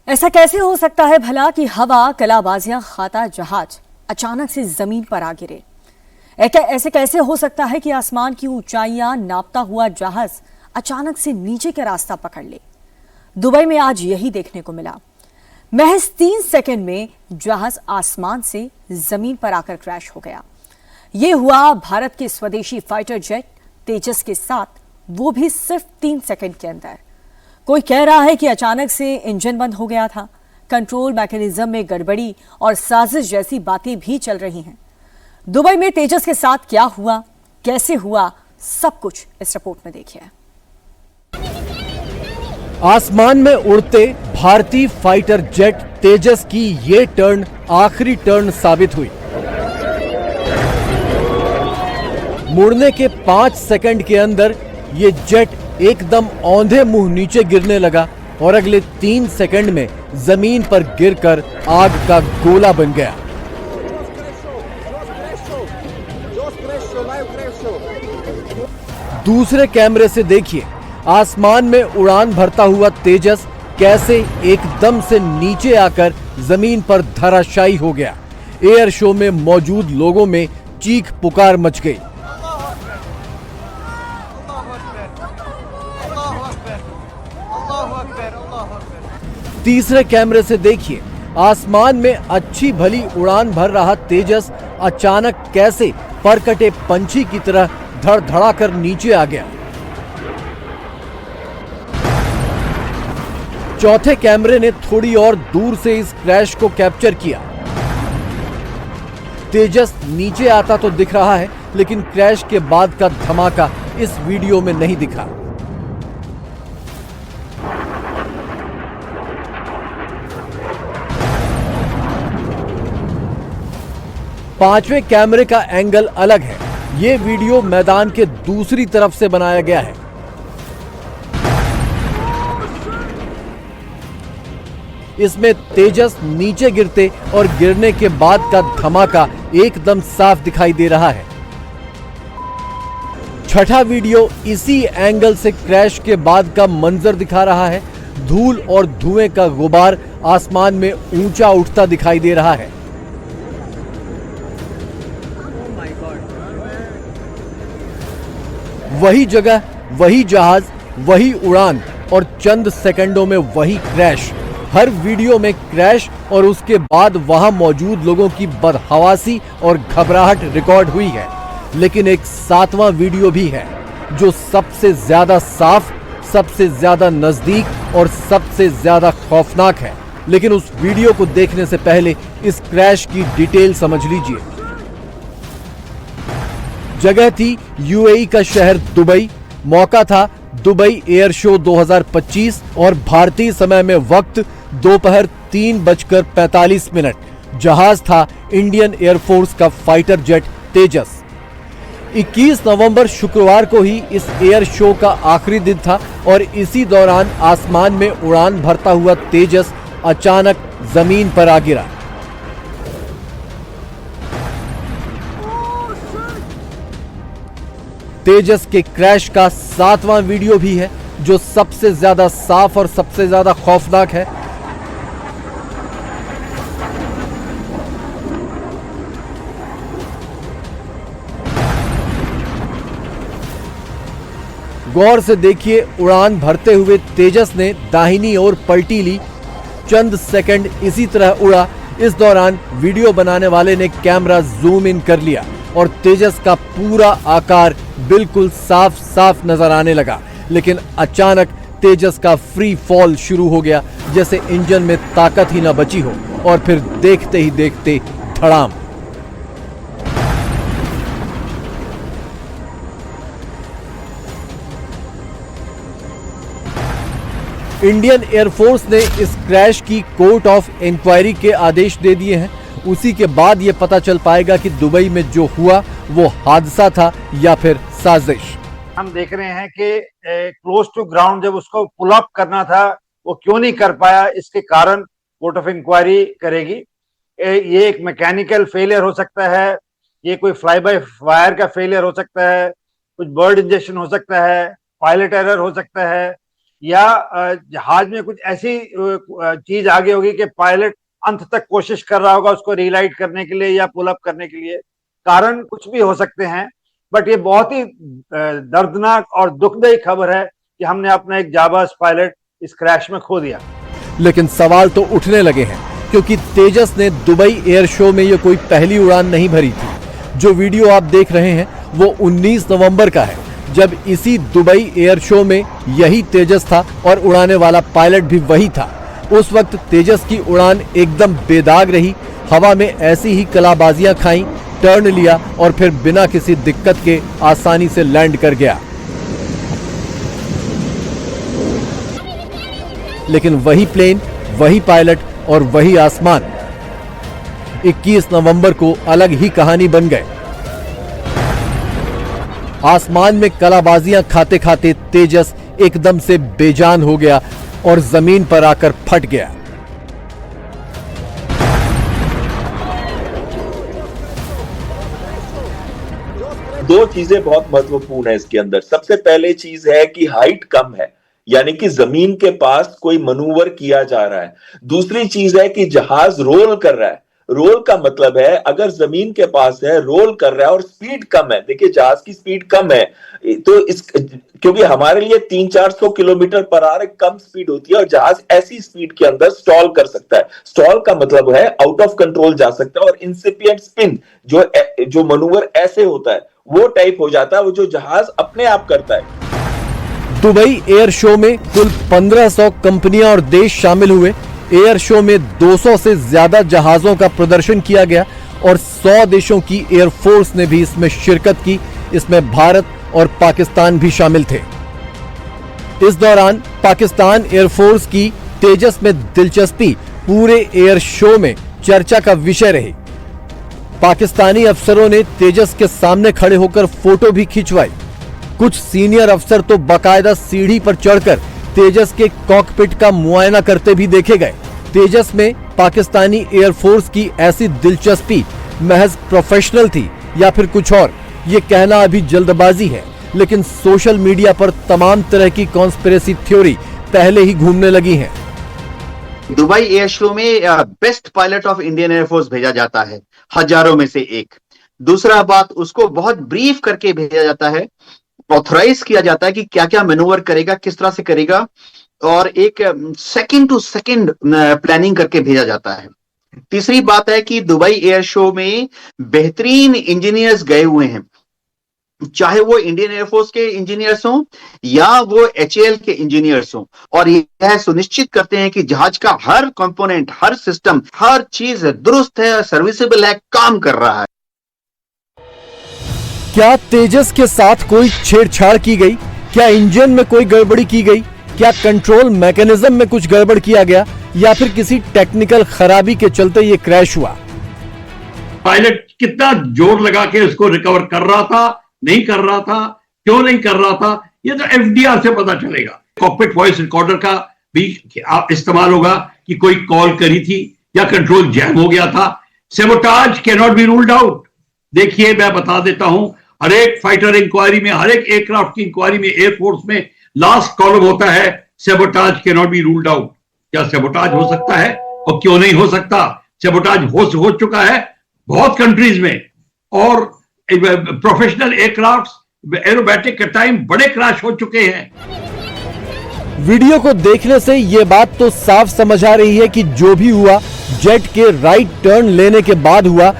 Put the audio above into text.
ऐसा कैसे हो सकता है भला कि हवा कलाबाजियां खाता जहाज अचानक से जमीन पर आ गिरे। ऐसे कैसे हो सकता है कि आसमान की ऊंचाइयां नापता हुआ जहाज अचानक से नीचे का रास्ता पकड़ ले। दुबई में आज यही देखने को मिला। महज 3 सेकंड में जहाज आसमान से जमीन पर आकर क्रैश हो गया। यह हुआ भारत के स्वदेशी फाइटर जेट तेजस के साथ, वो भी सिर्फ 3 सेकंड के अंदर। कोई कह रहा है कि अचानक से इंजन बंद हो गया था, कंट्रोल मैकेनिज्म में गड़बड़ी और साजिश जैसी बातें भी चल रही हैं। दुबई में तेजस के साथ क्या हुआ, कैसे हुआ, सब कुछ इस रिपोर्ट में देखिए। आसमान में उड़ते भारतीय फाइटर जेट तेजस की ये टर्न आखिरी टर्न साबित हुई। मुड़ने के 5 सेकंड के अंदर ये जेट एकदम औंधे मुंह नीचे गिरने लगा और अगले 3 सेकंड में जमीन पर गिरकर आग का गोला बन गया। दूसरे कैमरे से देखिए, आसमान में उड़ान भरता हुआ तेजस कैसे एकदम से नीचे आकर जमीन पर धराशायी हो गया। एयर शो में मौजूद लोगों में चीख पुकार मच गई। तीसरे कैमरे से देखिए, आसमान में अच्छी भली उड़ान भर रहा तेजस अचानक कैसे परकटे पंछी की तरह धड़धड़ा कर नीचे आ गया। चौथे कैमरे ने थोड़ी और दूर से इस क्रैश को कैप्चर किया। तेजस नीचे आता तो दिख रहा है, लेकिन क्रैश के बाद का धमाका इस वीडियो में नहीं दिखा। पांचवें कैमरे का एंगल अलग है। यह वीडियो मैदान के दूसरी तरफ से बनाया गया है। इसमें तेजस नीचे गिरते और गिरने के बाद का धमाका एकदम साफ दिखाई दे रहा है। छठा वीडियो इसी एंगल से क्रैश के बाद का मंजर दिखा रहा है। धूल और धुएं का गुबार आसमान में ऊंचा उठता दिखाई दे रहा है। वही जगह, वही जहाज, वही उड़ान और चंद सेकंडों में वही क्रैश। हर वीडियो में क्रैश और उसके बाद वहां मौजूद लोगों की बदहवासी और घबराहट रिकॉर्ड हुई है। लेकिन एक 7वां वीडियो भी है जो सबसे ज्यादा साफ, सबसे ज्यादा नजदीक और सबसे ज्यादा खौफनाक है। लेकिन उस वीडियो को देखने से पहले इस क्रैश की डिटेल समझ लीजिए। जगह थी यूएई का शहर दुबई। मौका था दुबई एयर शो 2025 और भारतीय समय में वक्त दोपहर 3:45। जहाज था इंडियन एयरफोर्स का फाइटर जेट तेजस। 21 नवंबर शुक्रवार को ही इस एयर शो का आखिरी दिन था और इसी दौरान आसमान में उड़ान भरता हुआ तेजस अचानक जमीन पर आ गिरा। तेजस के क्रैश का 7वां वीडियो भी है जो सबसे ज्यादा साफ और सबसे ज्यादा खौफनाक है। गौर से देखिए, उड़ान भरते हुए तेजस ने दाहिनी ओर पलटी ली। चंद सेकंड इसी तरह उड़ा। इस दौरान वीडियो बनाने वाले ने कैमरा जूम इन कर लिया और तेजस का पूरा आकार बिल्कुल साफ साफ नजर आने लगा। लेकिन अचानक तेजस का फ्री फॉल शुरू हो गया, जैसे इंजन में ताकत ही ना बची हो, और फिर देखते ही देखते धड़ाम। इंडियन एयरफोर्स ने इस क्रैश की कोर्ट ऑफ इंक्वायरी के आदेश दे दिए हैं। उसी के बाद यह पता चल पाएगा कि दुबई में जो हुआ वो हादसा था या फिर साजिश। हम देख रहे हैं कि क्लोज टू ग्राउंड जब उसको पुल अप करना था वो क्यों नहीं कर पाया, इसके कारण कोर्ट ऑफ इंक्वायरी करेगी। ये एक मैकेनिकल फेलियर हो सकता है, ये कोई फ्लाई बाय वायर का फेलियर हो सकता है, कुछ बर्ड इंजेक्शन हो सकता है, पायलट एरर हो सकता है, या जहाज में कुछ ऐसी चीज आ गई होगी कि पायलट अंत तक कोशिश कर रहा होगा उसको रीलाइट करने के लिए या पुल अप करने के लिए। कारण कुछ भी हो सकते हैं, बट ये बहुत ही दर्दनाक और दुखदायी खबर है कि हमने अपना एक जाबाज पायलट इस क्रैश में खो दिया। लेकिन सवाल तो उठने लगे हैं, क्योंकि तेजस ने दुबई एयर शो में ये कोई पहली उड़ान नहीं भरी थी। जो वीडियो आप देख रहे हैं वो 19 नवंबर का है, जब इसी दुबई एयर शो में यही तेजस था और उड़ाने वाला पायलट भी वही था। उस वक्त तेजस की उड़ान एकदम बेदाग रही, हवा में ऐसी ही कलाबाजियां खाई, टर्न लिया और फिर बिना किसी दिक्कत के आसानी से लैंड कर गया। लेकिन वही प्लेन, वही पायलट और वही आसमान 21 नवंबर को अलग ही कहानी बन गए। आसमान में कलाबाजियां खाते खाते तेजस एकदम से बेजान हो गया और जमीन पर आकर फट गया। दो चीजें बहुत महत्वपूर्ण है इसके अंदर। सबसे पहले चीज है कि हाइट कम है, यानी कि जमीन के पास कोई मनूवर किया जा रहा है। दूसरी चीज है कि जहाज रोल कर रहा है। रोल का मतलब है अगर जमीन के पास है, रोल कर रहा है और स्पीड कम है। देखिए जहाज की स्पीड कम है, तो इस क्योंकि हमारे लिए 300-400 किलोमीटर पर आवर कम स्पीड होती है और जहाज ऐसी स्पीड के अंदर स्टॉल कर सकता है। स्टॉल का मतलब है आउट ऑफ कंट्रोल जा सकता है और इंसिपिएंट स्पिन जो मनूवर ऐसे होता है वो टाइप हो जाता है, वो जो जहाज अपने आप करता है। दुबई एयर शो में कुल 1500 कंपनियां और देश शामिल हुए। एयर शो में 200 से ज्यादा जहाजों का प्रदर्शन किया गया और 100 देशों की एयरफोर्स ने भी इसमें शिरकत की। इसमें भारत और पाकिस्तान भी शामिल थे। इस दौरान पाकिस्तान एयरफोर्स की तेजस में दिलचस्पी पूरे एयर शो में चर्चा का विषय रही। पाकिस्तानी अफसरों ने तेजस के सामने खड़े होकर फोटो भी खिंचवाई। कुछ सीनियर अफसर तो बाकायदा सीढ़ी पर चढ़कर तेजस के कॉकपिट का मुआयना करते भी देखे गए। तेजस में पाकिस्तानी एयरफोर्स की ऐसी दिलचस्पी महज प्रोफेशनल थी या फिर कुछ और, ये कहना अभी जल्दबाजी है। लेकिन सोशल मीडिया पर तमाम तरह की कॉन्स्पिरेसी थ्योरी पहले ही घूमने लगी हैं। दुबई एयर शो में best pilot of Indian air force भेजा जाता है, हजारों में से एक। दूसरा बात, उसको बहुत ब्रीफ करके भेजा जाता है, ऑथराइज किया जाता है कि क्या क्या मैनूवर करेगा, किस तरह से करेगा, और एक सेकंड टू सेकंड प्लानिंग करके भेजा जाता है। तीसरी बात है कि दुबई एयर शो में बेहतरीन इंजीनियर्स गए हुए हैं, चाहे वो इंडियन एयरफोर्स के इंजीनियर्स हों या वो HAL के इंजीनियर्स हों, और यह सुनिश्चित करते हैं कि जहाज का हर कंपोनेंट, हर सिस्टम, हर चीज दुरुस्त है, सर्विसेबल है, काम कर रहा है। क्या तेजस के साथ कोई छेड़छाड़ की गई? क्या इंजन में कोई गड़बड़ी की गई? क्या कंट्रोल मैकेनिज्म में कुछ गड़बड़ किया गया या फिर किसी टेक्निकल खराबी के चलते ये क्रैश हुआ? पायलट कितना जोर लगा के उसको रिकवर कर रहा था, नहीं कर रहा था, क्यों नहीं कर रहा था, ये तो FDR से पता चलेगा। कॉकपिट वॉइस रिकॉर्डर का भी इस्तेमाल होगा कि कोई कॉल करी थी या कंट्रोल जैम हो गया था। Sabotage can not be ruled out. देखिए मैं बता देता हूं, हर एक फाइटर इंक्वायरी में, हर एक एयरक्राफ्ट की इंक्वायरी में, एयरफोर्स में लास्ट कॉलम होता है sabotage can not be ruled out. क्या सेबोटाज हो सकता है और क्यों नहीं हो सकता? सेबोटाज हो चुका है बहुत कंट्रीज में, और प्रोफेशनल एयरक्राफ्ट एरोबैटिक के टाइम बड़े क्रैश हो चुके हैं। वीडियो को देखने से यह बात तो साफ समझ आ रही है कि जो भी हुआ जेट के राइट टर्न लेने के बाद हुआ,